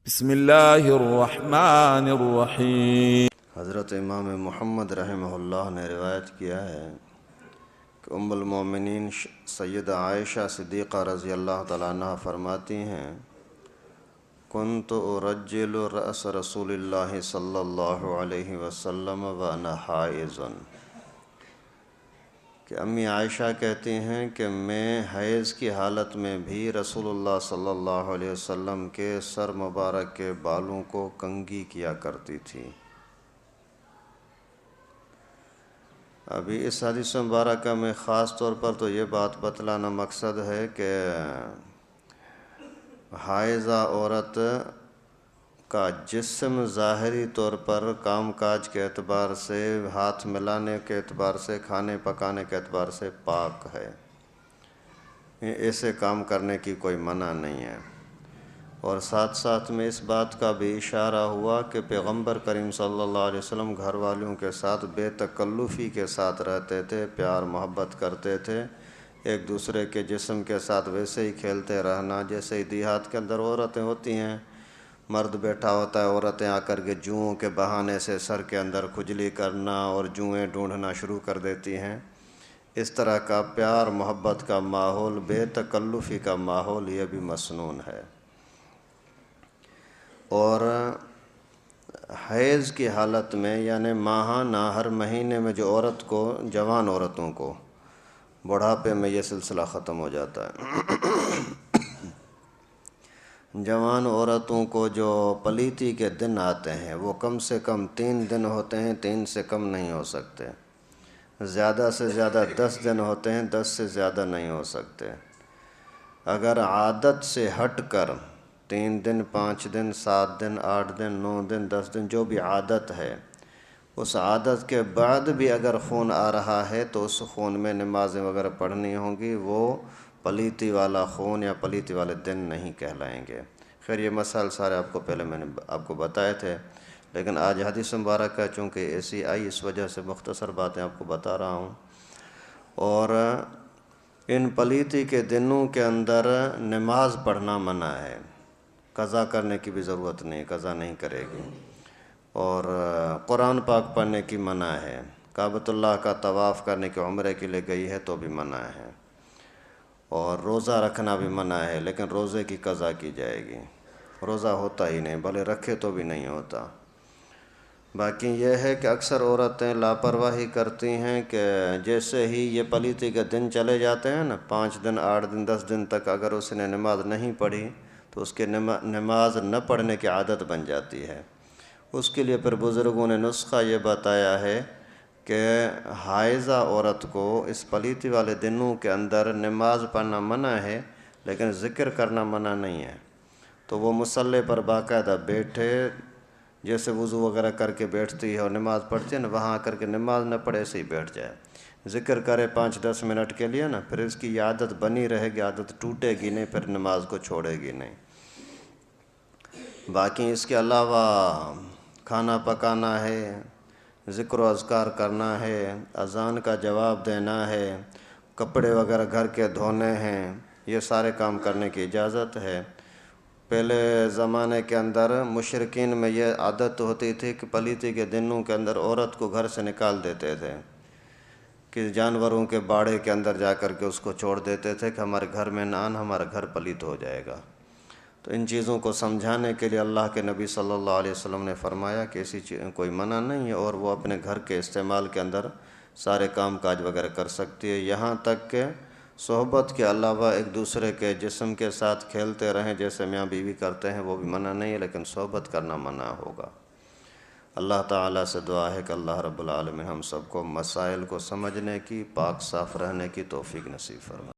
بسم اللہ الرحمن الرحیم۔ حضرت امام محمد رحمہ اللہ نے روایت کیا ہے کہ ام المومنین سیدہ عائشہ صدیقہ رضی اللہ تعالیٰ عنہ فرماتی ہیں، کنت ارجل رأس رسول اللہ صلی اللہ علیہ وسلم وانا حائض، کہ امی عائشہ کہتی ہیں کہ میں حیض کی حالت میں بھی رسول اللہ صلی اللہ علیہ وسلم کے سر مبارک کے بالوں کو کنگھی کیا کرتی تھی۔ ابھی اس حدیث مبارکہ میں خاص طور پر تو یہ بات بتلانا مقصد ہے کہ حائضہ عورت کا جسم ظاہری طور پر کام کاج کے اعتبار سے، ہاتھ ملانے کے اعتبار سے، کھانے پکانے کے اعتبار سے پاک ہے، ایسے کام کرنے کی کوئی منع نہیں ہے۔ اور ساتھ ساتھ میں اس بات کا بھی اشارہ ہوا کہ پیغمبر کریم صلی اللہ علیہ وسلم گھر والوں کے ساتھ بے تکلفی کے ساتھ رہتے تھے، پیار محبت کرتے تھے، ایک دوسرے کے جسم کے ساتھ ویسے ہی کھیلتے رہنا جیسے ہی دیہات کے اندر عورتیں ہوتی ہیں، مرد بیٹھا ہوتا ہے، عورتیں آ کر کے جوؤں کے بہانے سے سر کے اندر کھجلی کرنا اور جوئیں ڈھونڈنا شروع کر دیتی ہیں۔ اس طرح کا پیار محبت کا ماحول، بے تکلفی کا ماحول، یہ بھی مسنون ہے۔ اور حیض کی حالت میں یعنی ماہانہ ہر مہینے میں جو عورت کو، جوان عورتوں کو بڑھاپے میں یہ سلسلہ ختم ہو جاتا ہے، جوان عورتوں کو جو پلیتی کے دن آتے ہیں وہ کم سے کم 3 دن ہوتے ہیں، 3 سے کم نہیں ہو سکتے، زیادہ سے زیادہ 10 دن ہوتے ہیں، 10 سے زیادہ نہیں ہو سکتے۔ اگر عادت سے ہٹ کر 3 دن، 5 دن، 7 دن، 8 دن، 9 دن، 10 دن جو بھی عادت ہے، اس عادت کے بعد بھی اگر خون آ رہا ہے تو اس خون میں نمازیں وغیرہ پڑھنی ہوں گی، وہ پلیتی والا خون یا پلیتی والے دن نہیں کہلائیں گے۔ خیر یہ مسائل سارے پہلے میں نے آپ کو بتائے تھے، لیکن آج حدیث مبارکہ چونکہ ایسی آئی اس وجہ سے مختصر باتیں آپ کو بتا رہا ہوں۔ اور ان پلیتی کے دنوں کے اندر نماز پڑھنا منع ہے، قضا کرنے کی بھی ضرورت نہیں، قضا نہیں کرے گی۔ اور قرآن پاک پڑھنے کی منع ہے، کعبۃ اللہ کا طواف کرنے کے عمرے کے لیے گئی ہے تو بھی منع ہے، اور روزہ رکھنا بھی منع ہے، لیکن روزے کی قضا کی جائے گی، روزہ ہوتا ہی نہیں، بھلے رکھے تو بھی نہیں ہوتا۔ باقی یہ ہے کہ اکثر عورتیں لاپرواہی کرتی ہیں کہ جیسے ہی یہ پلیتی کے دن چلے جاتے ہیں نا، 5 دن، 8 دن، 10 دن تک اگر اس نے نماز نہیں پڑھی تو اس کے نماز نہ پڑھنے کی عادت بن جاتی ہے۔ اس کے لیے پھر بزرگوں نے نسخہ یہ بتایا ہے کہ حائضہ عورت کو اس پلیتی والے دنوں کے اندر نماز پڑھنا منع ہے، لیکن ذکر کرنا منع نہیں ہے۔ تو وہ مصلی پر باقاعدہ بیٹھے، جیسے وضو وغیرہ کر کے بیٹھتی ہے اور نماز پڑھتی ہے نا، وہاں آ کر کے نماز نہ پڑھے، ایسے ہی بیٹھ جائے، ذکر کرے 5-10 منٹ کے لیے نا، پھر اس کی یہ عادت بنی رہے گی، عادت ٹوٹے گی نہیں، پھر نماز کو چھوڑے گی نہیں۔ باقی اس کے علاوہ کھانا پکانا ہے، ذکر و اذکار کرنا ہے، اذان کا جواب دینا ہے، کپڑے وغیرہ گھر کے دھونے ہیں، یہ سارے کام کرنے کی اجازت ہے۔ پہلے زمانے کے اندر مشرکین میں یہ عادت ہوتی تھی کہ پلیتی کے دنوں کے اندر عورت کو گھر سے نکال دیتے تھے، کہ جانوروں کے باڑے کے اندر جا کر کے اس کو چھوڑ دیتے تھے کہ ہمارے گھر میں نہ آنا، ہمارا گھر پلیت ہو جائے گا۔ تو ان چیزوں کو سمجھانے کے لیے اللہ کے نبی صلی اللہ علیہ وسلم نے فرمایا کہ ایسی کوئی منع نہیں ہے، اور وہ اپنے گھر کے استعمال کے اندر سارے کام کاج وغیرہ کر سکتی ہے، یہاں تک کہ صحبت کے علاوہ ایک دوسرے کے جسم کے ساتھ کھیلتے رہیں جیسے میاں بیوی کرتے ہیں، وہ بھی منع نہیں ہے، لیکن صحبت کرنا منع ہوگا۔ اللہ تعالیٰ سے دعا ہے کہ اللہ رب العالمین ہم سب کو مسائل کو سمجھنے کی، پاک صاف رہنے کی توفیق نصیب فرمائے۔